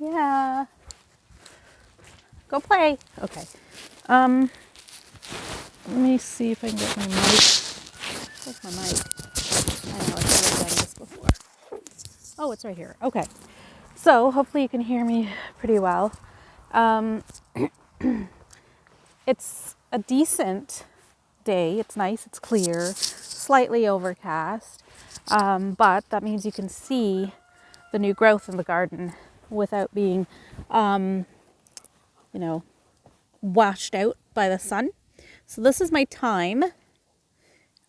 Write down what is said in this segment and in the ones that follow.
Yeah. Go play. Okay. Let me see if I can get my mic. Where's my mic? I know, I've never done this before. Oh, it's right here. Okay. So hopefully you can hear me pretty well. Um, it's a decent day. It's nice. It's clear. Slightly overcast. But that means you can see the new growth in the garden without being, washed out by the sun. So this is my thyme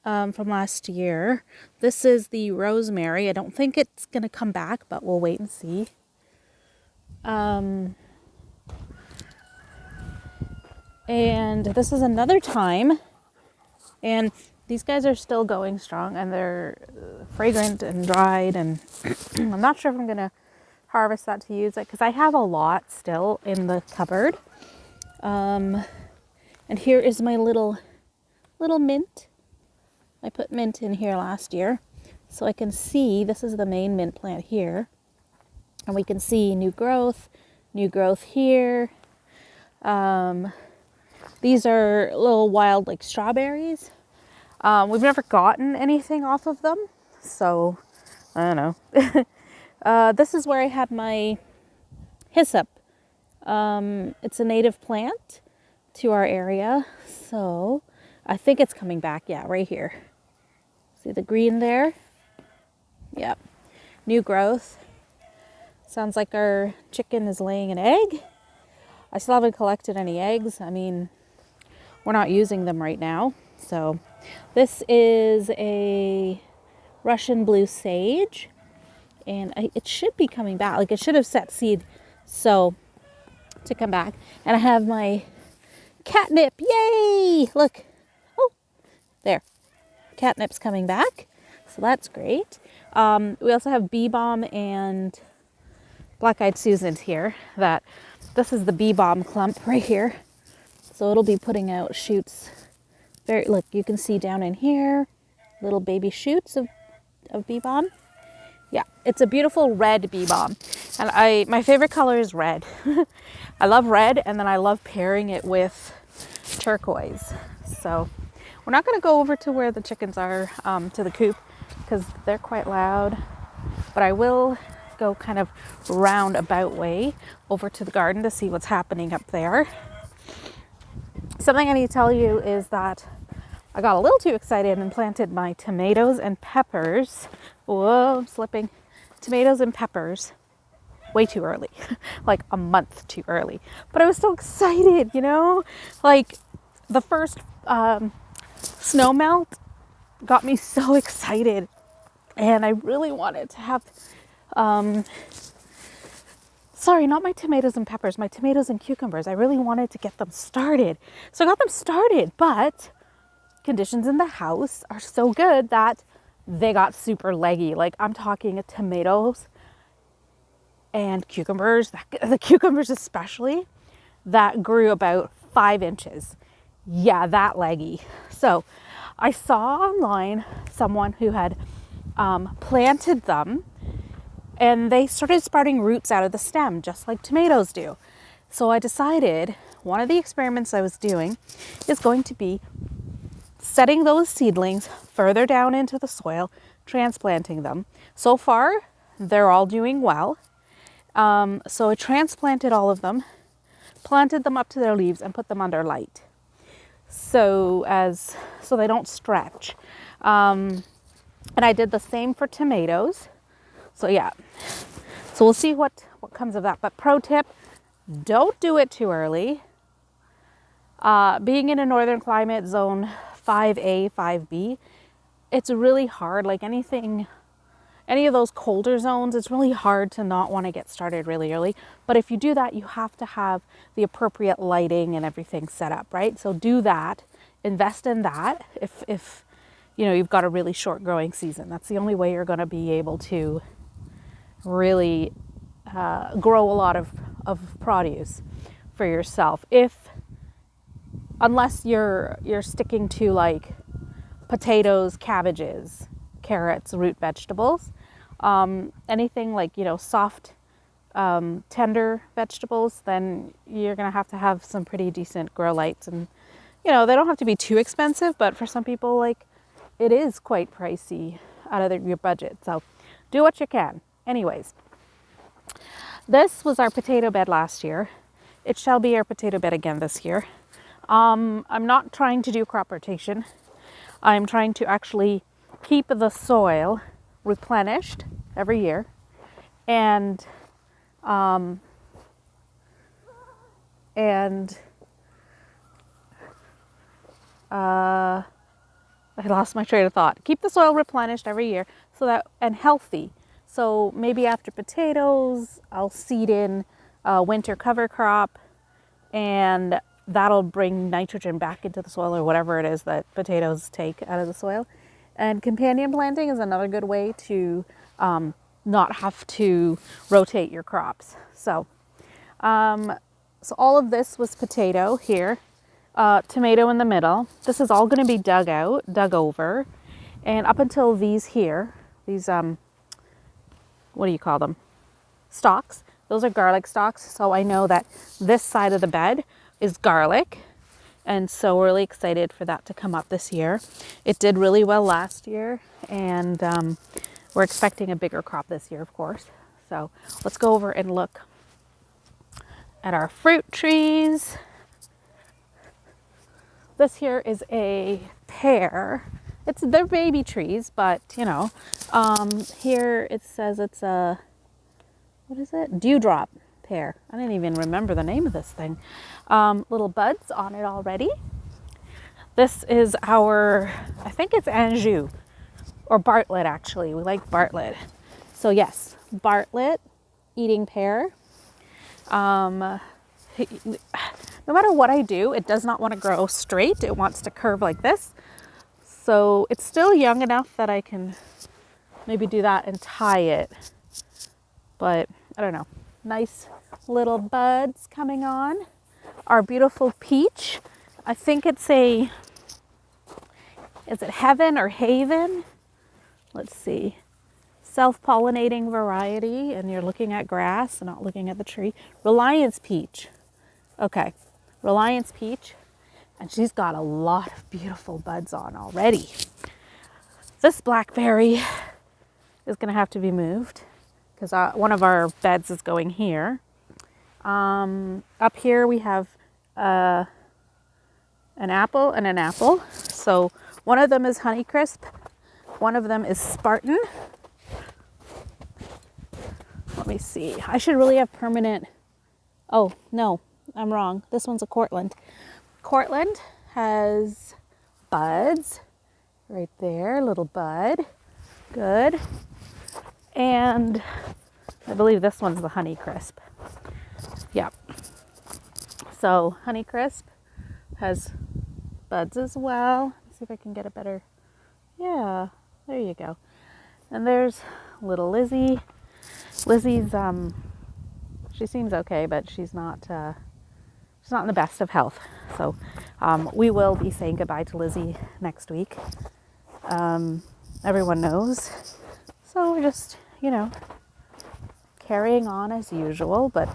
from last year. This is the rosemary. I don't think it's going to come back, but we'll wait and see. And this is another thyme. And these guys are still going strong, and they're fragrant and dried. And I'm not sure if I'm going to harvest that to use it, because I have a lot still in the cupboard. And here is my little mint. I put mint in here last year, so I can see, this is the main mint plant here, and we can see new growth here. These are little wild, like, strawberries. We've never gotten anything off of them, so I don't know. This is where I had my hyssop. It's a native plant to our area, so I think it's coming back. Yeah, right here. See the green there? Yep. New growth. Sounds like our chicken is laying an egg. I still haven't collected any eggs. I mean, we're not using them right now. So this is a Russian blue sage, and it should be coming back. Like, it should have set seed so to come back. And I have my catnip. Yay! Look. Oh, there. Catnip's coming back. So that's great. We also have bee balm and black-eyed Susans here. This is the bee balm clump right here. So it'll be putting out shoots. Look, you can see down in here, little baby shoots of bee balm. Yeah, it's a beautiful red bee balm. And my favorite color is red. I love red, and then I love pairing it with turquoise. So we're not going to go over to where the chickens are, to the coop, because they're quite loud. But I will go kind of roundabout way over to the garden to see what's happening up there. Something I need to tell you is that I got a little too excited and planted my tomatoes and peppers. Whoa, I'm slipping. Tomatoes and peppers way too early, like a month too early. But I was so excited, like the first snow melt got me so excited, and I really wanted to have, sorry, not my tomatoes and peppers, my tomatoes and cucumbers. I really wanted to get them started. So I got them started, but conditions in the house are so good that they got super leggy. Like, I'm talking tomatoes and cucumbers, the cucumbers especially, that grew about 5 inches. Yeah, that leggy. So I saw online someone who had planted them, and they started sprouting roots out of the stem, just like tomatoes do. So I decided one of the experiments I was doing is going to be setting those seedlings further down into the soil, transplanting them. So far, they're all doing well. So I transplanted all of them, planted them up to their leaves, and put them under light, so they don't stretch. And I did the same for tomatoes. So yeah, so we'll see what comes of that. But pro tip, don't do it too early. Being in a northern climate, zone 5A, 5B, it's really hard. Like any of those colder zones, it's really hard to not want to get started really early. But if you do that, you have to have the appropriate lighting and everything set up, right? So do that, invest in that. If you've got a really short growing season, that's the only way you're going to be able to really grow a lot of produce for yourself. Unless you're sticking to like potatoes, cabbages, carrots, root vegetables, anything like, soft tender vegetables, then you're going to have some pretty decent grow lights. And, you know, they don't have to be too expensive, but for some people, like, it is quite pricey out of your budget. So do what you can. Anyways, this was our potato bed last year. It shall be our potato bed again this year. I'm not trying to do crop rotation. I'm trying to actually keep the soil replenished every year. And I lost my train of thought. Keep the soil replenished every year so that, and healthy. So maybe after potatoes, I'll seed in a winter cover crop, and that'll bring nitrogen back into the soil, or whatever it is that potatoes take out of the soil. And companion planting is another good way to not have to rotate your crops. So all of this was potato here, tomato in the middle. This is all going to be dug over, and up until these here, these what do you call them? Stalks. Those are garlic stalks. So I know that this side of the bed is garlic, and so we're really excited for that to come up this year. It did really well last year, and we're expecting a bigger crop this year, of course. So let's go over and look at our fruit trees. This here is a pear. They're baby trees, but you know, here it says it's a, what is it? Dewdrop Pear. I didn't even remember the name of this thing. Little buds on it already. This is our, I think it's Anjou or Bartlett actually. We like Bartlett. So yes, Bartlett eating pear. No matter what I do, it does not want to grow straight. It wants to curve like this. So it's still young enough that I can maybe do that and tie it. But I don't know. Nice little buds coming on. Our beautiful peach. I think it's is it Heaven or Haven? Let's see. Self-pollinating variety, and you're looking at grass and not looking at the tree. Reliance peach. Okay, Reliance peach. And she's got a lot of beautiful buds on already. This blackberry is going to have to be moved because one of our beds is going here. Up here we have an apple and an apple. So one of them is Honeycrisp. One of them is Spartan. Let me see. I should really have permanent. Oh, no, I'm wrong. This one's a Cortland. Cortland has buds right there, little bud. Good. And I believe this one's the Honeycrisp. Yep. So Honeycrisp has buds as well. Let's see if I can get a better. Yeah, there you go. And there's little Lizzie. Lizzie's she seems okay, but she's not in the best of health. So we will be saying goodbye to Lizzie next week. Everyone knows. So we're just, you know, carrying on as usual, but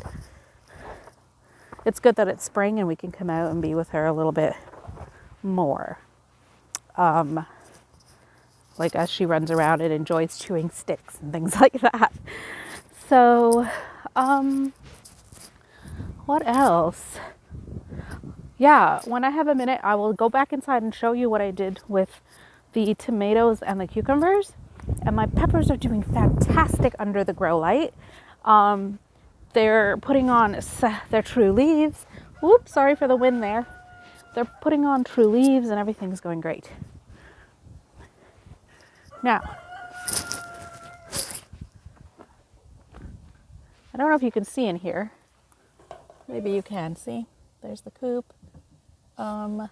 it's good that it's spring and we can come out and be with her a little bit more. Like as she runs around and enjoys chewing sticks and things like that. So, what else? Yeah, when I have a minute, I will go back inside and show you what I did with the tomatoes and the cucumbers. And my peppers are doing fantastic under the grow light. They're putting on their true leaves. Whoops, sorry for the wind there. They're putting on true leaves and everything's going great. Now, I don't know if you can see in here. Maybe you can see. There's the coop. I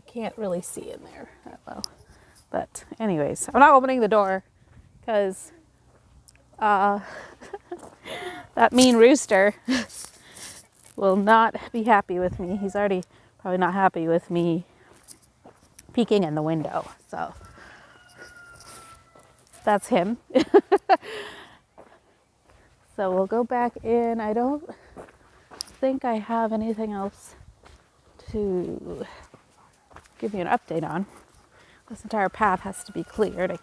can't really see in there that well. But anyways, I'm not opening the door because that mean rooster will not be happy with me. He's already probably not happy with me peeking in the window. So that's him. So we'll go back in. I don't think I have anything else to give you an update on. This entire path has to be cleared. We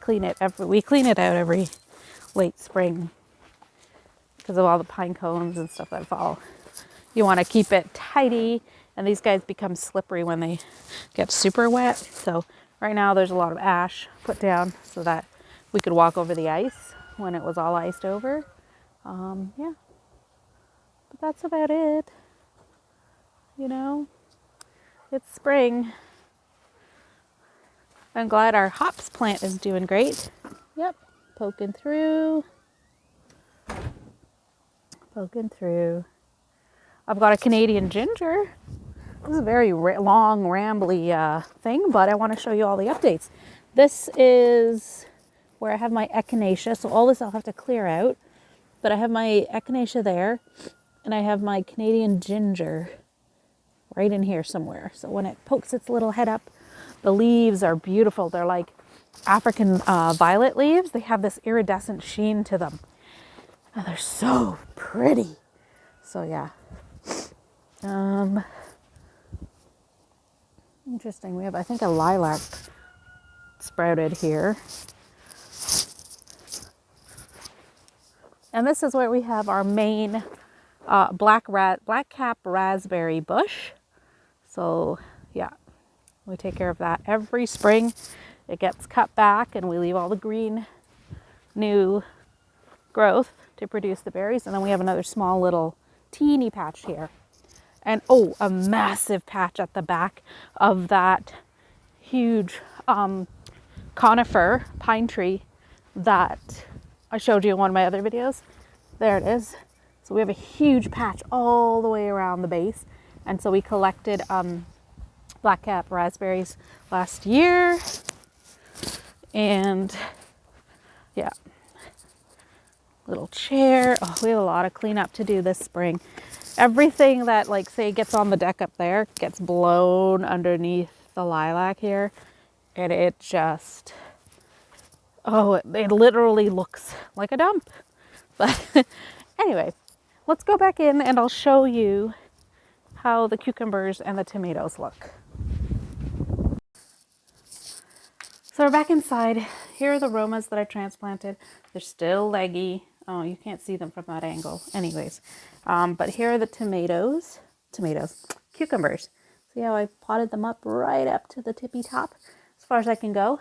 clean it out every late spring because of all the pine cones and stuff that fall. You want to keep it tidy, and these guys become slippery when they get super wet. So right now there's a lot of ash put down so that we could walk over the ice when it was all iced over. Yeah, but that's about it. You know, it's spring. I'm glad our hops plant is doing great. Yep, poking through. I've got a Canadian ginger. This is a very long, rambly thing, but I want to show you all the updates. This is where I have my echinacea, so all this I'll have to clear out. But I have my echinacea there, and I have my Canadian ginger right in here somewhere. So when it pokes its little head up, the leaves are beautiful. They're like African violet leaves. They have this iridescent sheen to them. And they're so pretty. So yeah. Interesting. We have, I think, a lilac sprouted here. And this is where we have our main black-cap raspberry bush. So yeah, we take care of that every spring. It gets cut back and we leave all the green new growth to produce the berries. And then we have another small little teeny patch here. And oh, a massive patch at the back of that huge conifer pine tree that I showed you in one of my other videos. There it is. So we have a huge patch all the way around the base. And so we collected black-cap raspberries last year. And yeah, little chair. Oh, we have a lot of cleanup to do this spring. Everything that, like, say, gets on the deck up there gets blown underneath the lilac here. And it just, oh, it literally looks like a dump. But anyway, let's go back in and I'll show you how the cucumbers and the tomatoes look. So we're back inside. Here are the Romas that I transplanted. They're still leggy. Oh, you can't see them from that angle. Anyways, but here are the cucumbers. See how I potted them up right up to the tippy top, as far as I can go.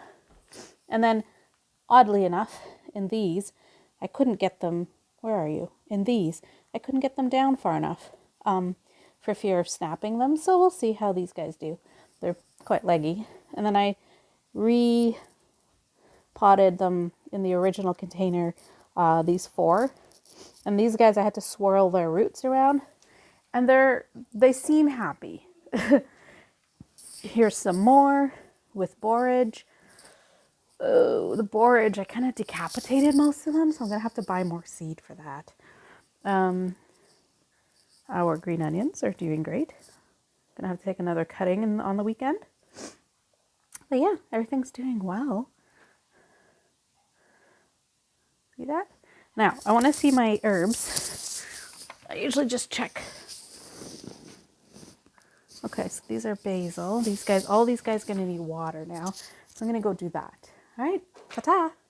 And then, oddly enough, in these, I couldn't get them, where are you? In these, I couldn't get them down far enough for fear of snapping them. So we'll see how these guys do. They're quite leggy. And then I re-potted them in the original container, these 4. And these guys, I had to swirl their roots around. And they seem happy. Here's some more with borage. Oh, the borage, I kind of decapitated most of them, so I'm going to have to buy more seed for that. Our green onions are doing great. Going to have to take another cutting on the weekend. But yeah, everything's doing well. See that? Now, I want to see my herbs. I usually just check. Okay, so these are basil. All these guys going to need water now. So I'm going to go do that. All right, ta-ta.